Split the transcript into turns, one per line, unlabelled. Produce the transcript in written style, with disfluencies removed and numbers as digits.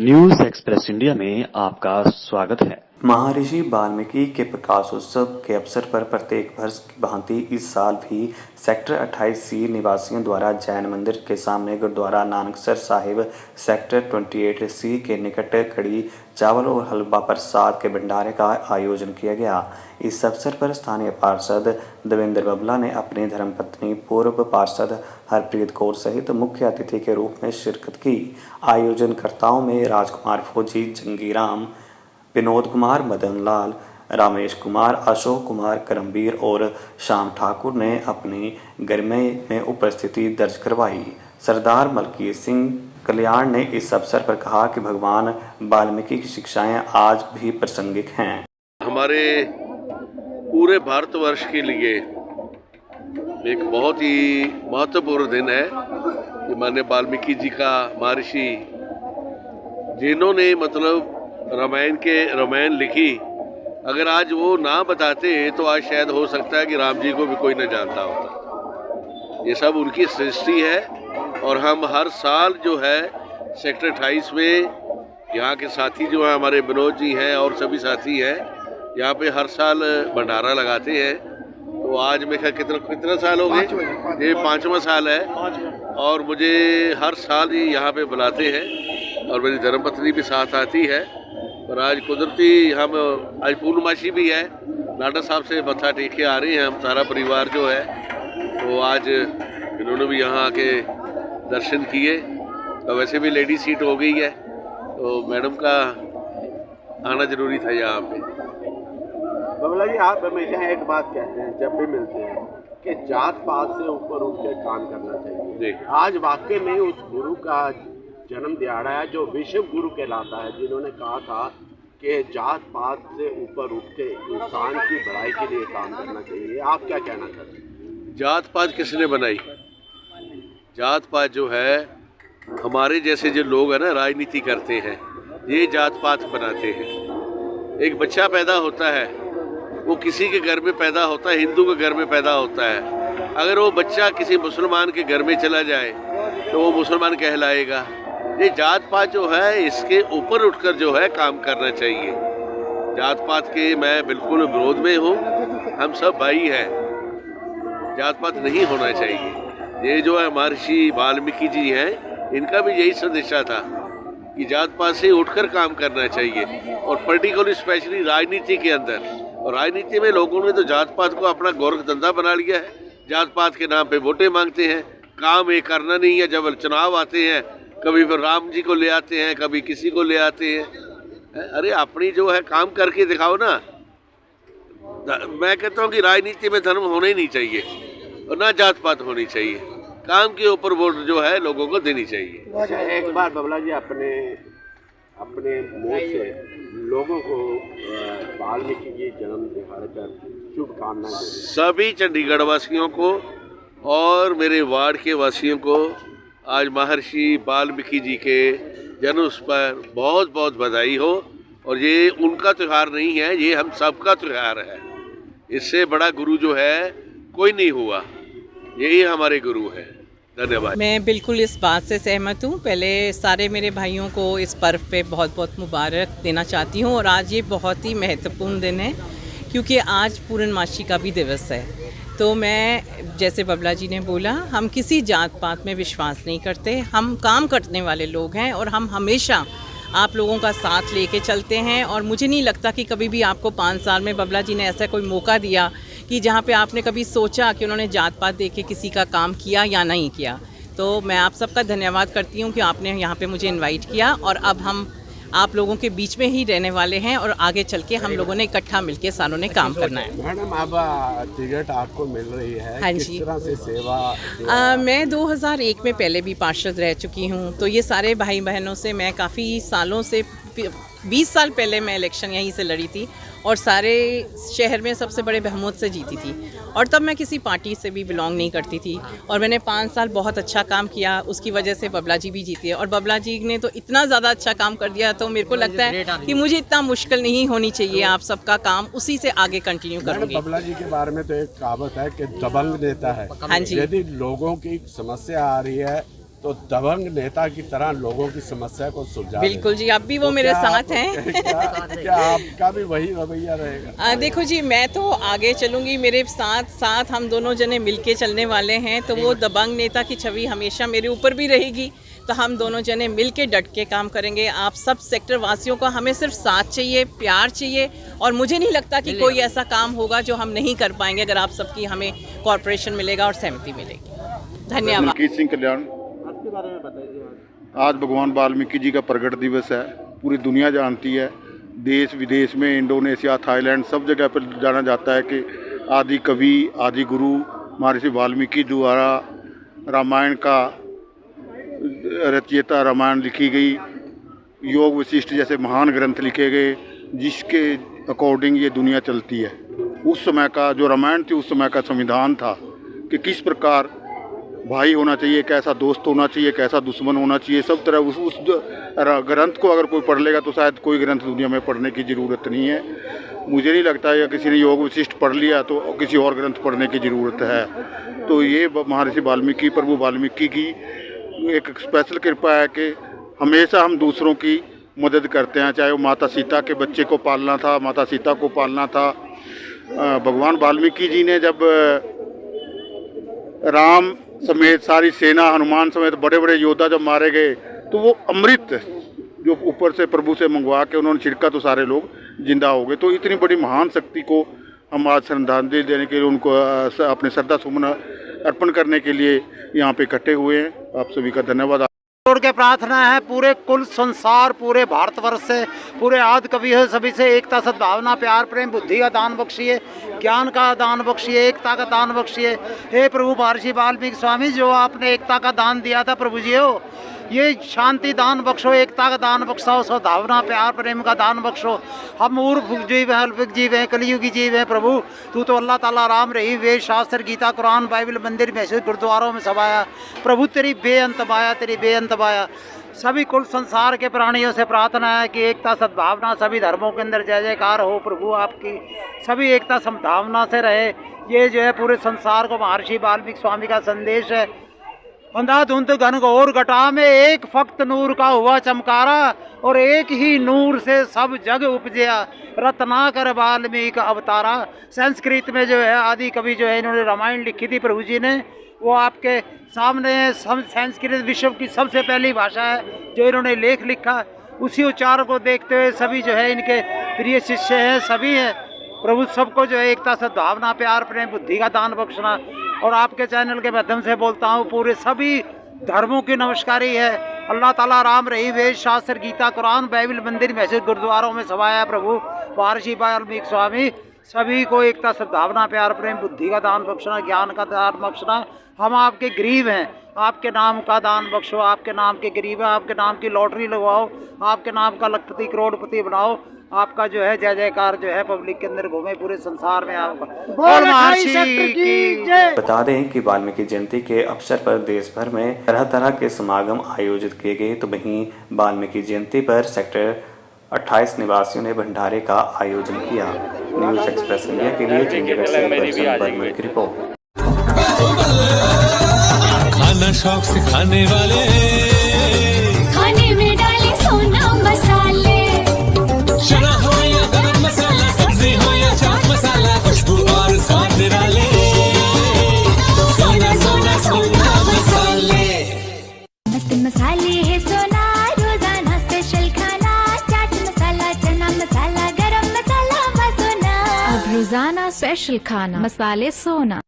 News express India में आपका स्वागत है।
महर्षि वाल्मीकि के प्रकाशोत्सव के अवसर पर प्रत्येक वर्ष की भांति इस साल भी सेक्टर 28C निवासियों द्वारा जैन मंदिर के सामने गुरुद्वारा नानकसर साहिब सेक्टर 28C के निकट कड़ी चावल और हलवा प्रसाद के भंडारे का आयोजन किया गया। इस अवसर पर स्थानीय पार्षद देवेंद्र बबला ने अपनी धर्मपत्नी पूर्व पार्षद हरप्रीत कौर सहित मुख्य अतिथि के रूप में शिरकत की। आयोजनकर्ताओं में राजकुमार फौजी, जंगीराम, विनोद कुमार, मदन लाल, रामेश कुमार, अशोक कुमार, करमवीर और श्याम ठाकुर ने अपनी गरिमा में उपस्थिति दर्ज करवाई। सरदार मलकीत सिंह कल्याण ने इस अवसर पर कहा कि भगवान वाल्मीकि की शिक्षाएं आज भी प्रासंगिक हैं।
हमारे पूरे भारतवर्ष के लिए एक बहुत ही महत्वपूर्ण दिन है कि माननीय वाल्मीकि जी का महर्षि जिन्होंने रामायण लिखी, अगर आज वो ना बताते तो आज शायद हो सकता है कि राम जी को भी कोई न जानता होता। ये सब उनकी सृष्टि है और हम हर साल जो है सेक्टर 28 में यहाँ के साथी जो है हमारे विनोद जी हैं और सभी साथी हैं, यहाँ पे हर साल भंडारा लगाते हैं। तो आज मैं कितना साल हो गए, ये 5वां साल है और मुझे हर साल ही यहाँ पे बुलाते हैं और मेरी धर्मपत्नी भी साथ आती है। और आज कुदरती आज पूर्णमासी भी है, नाडा साहब से मत्था टेक के आ रहे हैं हम सारा परिवार जो है। तो आज इन्होंने भी यहाँ आके दर्शन किए। तो वैसे भी लेडी सीट हो गई है तो मैडम का आना जरूरी था यहाँ पे।
बबला जी, आप हमेशा एक बात कहते हैं जब भी मिलते हैं कि जात पात से ऊपर उठ के काम करना चाहिए। आज वाकई में उस गुरु का जन्म दिहाड़ा है जो विश्व गुरु कहलाता है, जिन्होंने कहा था कि जात पात से ऊपर उठ के इंसान की भलाई के लिए काम करना चाहिए। आप क्या कहना चाहते हैं?
जात पात किसने बनाई? जात पात जो है हमारे जैसे जो लोग हैं ना, राजनीति करते हैं, ये जात पात बनाते हैं। एक बच्चा पैदा होता है, वो किसी के घर में पैदा होता है, हिंदू के घर में पैदा होता है। अगर वो बच्चा किसी मुसलमान के घर में चला जाए तो वो मुसलमान कहलाएगा। ये जात पात जो है इसके ऊपर उठकर जो है काम करना चाहिए। जात पात के मैं बिल्कुल विरोध में हूँ, हम सब भाई हैं, जात पात नहीं होना चाहिए। ये जो है महर्षि वाल्मीकि जी हैं, इनका भी यही संदेशा था कि जात पात से उठकर काम करना चाहिए और पर्टिकुलर स्पेशली राजनीति के अंदर। और राजनीति में लोगों ने तो जात पात को अपना गोरख धंधा बना लिया है, जात पात के नाम पे वोटें मांगते हैं, काम ये करना नहीं है। जब चुनाव आते हैं कभी फिर राम जी को ले आते हैं, कभी किसी को ले आते हैं। अरे अपनी जो है काम करके दिखाओ ना। मैं कहता हूँ कि राजनीति में धर्म होना ही नहीं चाहिए और ना जात पात होनी चाहिए। काम के ऊपर वोट जो है लोगों को देनी चाहिए।
एक बार बबला जी अपने मुंह से लोगों को वाल्मीकि जी जन्म दिहाड़े पर शुभकामनाएं।
सभी चंडीगढ़ वासियों को और मेरे वार्ड के वासियों को आज महर्षि वाल्मीकि जी के जन्म पर बहुत बहुत बधाई हो। और ये उनका त्यौहार नहीं है, ये हम सबका त्यौहार है। इससे बड़ा गुरु जो है कोई नहीं हुआ, यही हमारे गुरु हैं। धन्यवाद।
मैं बिल्कुल इस बात से सहमत हूँ। पहले सारे मेरे भाइयों को इस पर्व पे बहुत बहुत मुबारक देना चाहती हूँ। और आज ये बहुत ही महत्वपूर्ण दिन है क्योंकि आज पूर्णमासी का भी दिवस है। तो मैं जैसे बबला जी ने बोला, हम किसी जात पात में विश्वास नहीं करते, हम काम करने वाले लोग हैं और हम हमेशा आप लोगों का साथ लेके चलते हैं। और मुझे नहीं लगता कि कभी भी आपको 5 साल में बबला जी ने ऐसा कोई मौका दिया कि जहाँ पे आपने कभी सोचा कि उन्होंने जात पात देख के किसी का काम किया या नहीं किया। तो मैं आप सबका धन्यवाद करती हूँ कि आपने यहाँ पे मुझे इनवाइट किया। और अब हम आप लोगों के बीच में ही रहने वाले हैं और आगे चल के हम लोगों ने इकट्ठा मिलके सारों ने काम करना है।
मैडम, अब टिकट आपको मिल रही है,
हाँ
किस
जी।
तरह से सेवा?
मैं 2001 में पहले भी पार्षद रह चुकी हूँ। तो ये सारे भाई बहनों से मैं काफ़ी सालों से 20 साल पहले मैं इलेक्शन यहीं से लड़ी थी और सारे शहर में सबसे बड़े बहुमत से जीती थी। और तब मैं किसी पार्टी से भी बिलोंग नहीं करती थी और मैंने 5 साल बहुत अच्छा काम किया, उसकी वजह से बबला जी भी जीती है। और बबला जी ने तो इतना ज़्यादा अच्छा काम कर दिया तो मेरे को लगता है कि मुझे इतना मुश्किल नहीं होनी चाहिए। आप सबका काम उसी से आगे कंटिन्यू करूँगी।
बबला जी के बारे में तो एक कहावत है कि दबंग नेता है।
हाँ जी।
यदि लोगों की समस्या आ रही है तो दबंग नेता की तरह लोगों की समस्या को सुलझा
बिल्कुल जी, अब भी वो मेरे साथ हैं।
क्या आपका भी वही रवैया रहेगा?
देखो जी, मैं तो आगे चलूंगी, मेरे साथ साथ हम दोनों जने मिलके चलने वाले हैं, तो वो दबंग नेता की छवि हमेशा मेरे ऊपर भी रहेगी। तो हम दोनों जने मिलके डट के काम करेंगे। आप सब सेक्टर वासियों को हमें सिर्फ साथ चाहिए, प्यार चाहिए, और मुझे नहीं लगता कि कोई ऐसा काम होगा जो हम नहीं कर पाएंगे अगर आप सबकी हमें कॉर्पोरेशन मिलेगा और सहमति मिलेगी। धन्यवाद।
मलकीत सिंह कल्याण।
आपके बारे में बताइए।
आज भगवान वाल्मीकि जी का प्रगट दिवस है, पूरी दुनिया जानती है। देश विदेश में, इंडोनेशिया, थाईलैंड, सब जगह पर जाना जाता है कि आदि कवि, आदि गुरु महर्षि वाल्मीकि द्वारा रामायण का रचयिता, रामायण लिखी गई, योग वशिष्ठ जैसे महान ग्रंथ लिखे गए, जिसके अकॉर्डिंग ये दुनिया चलती है। उस समय का जो रामायण थी, उस समय का संविधान था कि किस प्रकार भाई होना चाहिए, कैसा दोस्त होना चाहिए, कैसा दुश्मन होना चाहिए, सब तरह उस ग्रंथ को अगर कोई पढ़ लेगा तो शायद कोई ग्रंथ दुनिया में पढ़ने की ज़रूरत नहीं है। मुझे नहीं लगता है किसी ने योग वशिष्ठ पढ़ लिया तो किसी और ग्रंथ पढ़ने की ज़रूरत है। तो ये महर्षि वाल्मीकि, प्रभु वाल्मीकि की एक स्पेशल कृपा है कि हमेशा हम दूसरों की मदद करते हैं। चाहे वो माता सीता के बच्चे को पालना था, माता सीता को पालना था। भगवान वाल्मीकि जी ने जब राम समेत सारी सेना, हनुमान समेत बड़े बड़े योद्धा जब मारे गए, तो वो अमृत जो ऊपर से प्रभु से मंगवा के उन्होंने छिड़का तो सारे लोग जिंदा हो गए। तो इतनी बड़ी महान शक्ति को हम आज श्रद्धांजलि देने के लिए, उनको अपने श्रद्धा सुमन अर्पण करने के लिए यहाँ पे इकट्ठे हुए हैं। आप सभी का धन्यवाद।
जोड़ के प्रार्थना है पूरे कुल संसार, पूरे भारतवर्ष से, पूरे आदि कवि है सभी से एकता, सद्भावना, प्यार, प्रेम, बुद्धि का दान बख्शिए, ज्ञान का दान बख्शिए, एकता का दान बख्शिए। हे प्रभु महर्षि वाल्मीकि स्वामी, जो आपने एकता का दान दिया था प्रभु जी हो, ये शांति दान बख्शो, एकता का दान बख्शो, सद्भावना, प्यार, प्रेम का दान बख्शो। हम मूर्ख जीव हैं, अल्पिक जीव हैं, कलयुगी जीव हैं प्रभु। तू तो अल्लाह ताला, राम, रही, वेद, शास्त्र, गीता, कुरान, बाइबल, मंदिर, मस्जिद, गुरुद्वारों में समाया प्रभु। तेरी बेअंत माया, तेरी बेअंत माया। सभी कुल संसार के प्राणियों से प्रार्थना है कि एकता, सद्भावना, सभी धर्मों के अंदर जय जयकार हो प्रभु आपकी। सभी एकता सद्भावना से रहे। ये जो है पूरे संसार को महर्षि वाल्मीकि स्वामी का संदेश है। अंधाधुंध घनघोर घटा में एक फक्त नूर का हुआ चमकारा, और एक ही नूर से सब जग उपजया, रत्नाकर वाल्मीकि अवतारा। संस्कृत में जो है आदि कवि जो है इन्होंने रामायण लिखी थी प्रभु जी ने, वो आपके सामने संस्कृत विश्व की सबसे पहली भाषा है जो इन्होंने लेख लिखा। उसी उच्चार को देखते हुए सभी जो है इनके प्रिय शिष्य हैं, सभी हैं प्रभु। सबको जो है एकता, सद्भावना, प्यार, प्रेम, बुद्धि का दान बख्शना। और आपके चैनल के माध्यम से बोलता हूँ, पूरे सभी धर्मों की नमस्कारी है। अल्लाह ताला, राम, रही, वेद, शास्त्र, गीता, कुरान, बाइबल, मंदिर, मस्जिद, गुरुद्वारों में समाया प्रभु महर्षि वाल्मीकि स्वामी। सभी को एकता, सद्भावना, प्यार, प्रेम, बुद्धि का दान बख्शना, ज्ञान का दान बख्शना। हम आपके गरीब हैं, आपके नाम का दान बख्शो। आपके नाम के गरीब हैं, आपके नाम की लॉटरी लगवाओ, आपके नाम का लखपति करोड़पति बनाओ। आपका जो है जय जयकार जो है पब्लिक के अंदर घूमे पूरे संसार में आपका।
बता दें कि वाल्मीकि जयंती के अवसर पर देश भर में तरह तरह के समागम आयोजित किए गए। तो वहीं वाल्मीकि जयंती पर सेक्टर 28 निवासियों ने भंडारे का आयोजन किया। न्यूज़ एक्सप्रेस इंडिया के लिए चंडीगढ़ से बर्षन बर्मन की रिपोर्ट।
खाना शौक से खाने वाले,
खाने में डाले सोना मसाले,
चना हो या गरम मसाला, सब्जी हो या चाट मसाला, खुशबू और स्वाद निराले, सोना सोना सोना मसाले।
मस्त मसाले है सोना, रोजाना स्पेशल खाना, चाट मसाला, चना मसाला, गरम मसाला, मसोना।
अब रोजाना स्पेशल खाना, मसाले सोना।